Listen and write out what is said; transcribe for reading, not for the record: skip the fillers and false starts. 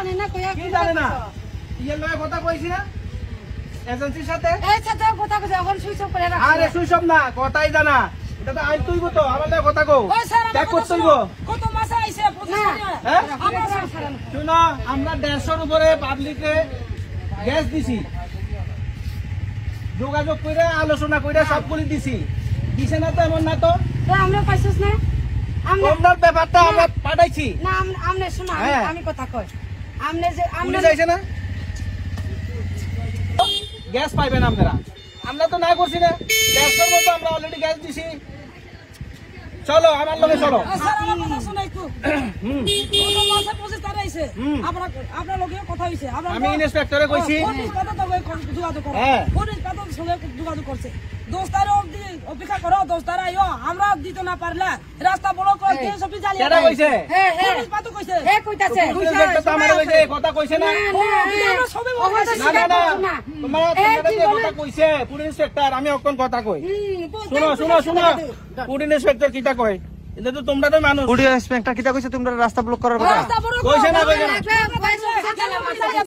জানে না কইয়া কি জানে না ইয়ের লগে কথা কইছি না এজেন্সির সাথে এই সাথে কথা কইছে এখন সুইচ অফ করে রাখ আরে সুইচ অফ না কথাই জানা এটা তো আই তুইব তো আমার লগে কথা কও চেক করতে হইব কত মাস আইছে হ্যাঁ আমরা শুনো আমরা 150 উপরে পাবলিকে গ্যাস দিছি যোগাযোগ কইরা আলোচনা কইরা সবগুলি দিছি দিছে না তো এমন না তো আমরা পাইছস না আমরা তোমরা ব্যাপারটা আমরা পাঠাইছি না আমনে শোনা আমি কথা কই আমনে যে পুলিশ আইছে না গ্যাস পাইবেন আপনারা আমরা তো না করছি না গ্যাসের মতো আমরা অলরেডি গ্যাস দিছি চলো আমার লগে চলো স্যার আমার কথা শুনে একটু কত মাসে পৌঁছে তারা আইছে আপনার লগে কথা হইছে আমি ইন্সপেক্টরে কইছি পুলিশ কত তো যোগাযোগ করে হ্যাঁ। পুলিশ কত সঙ্গে যোগাযোগ করছে দোস্তারে অপেক্ষা করো দোস্তারা আইও আমরা দিতে না পারলে রাস্তা ব্লক করে কেস অফিস জ্বালিয়ে কেডা কইছে হ্যাঁ হ্যাঁ পুলিশ কত কইছে হে কইতাছে ইন্সপেক্টর তো আমার কইছে কথা কইছে না সবে না না না তোমার যে কথা কইছে পুলিশ ইন্সপেক্টর আমি অকন কথা কই শুনো শুনো শুনো পুলিশ ইন্সপেক্টর কিটা কই এটা তো তোমরা তো মানুষ পুলিশ ইন্সপেক্টর কিটা কইছে তোমরা রাস্তা ব্লক করার কথা রাস্তা ব্লক কইছে না কইছে না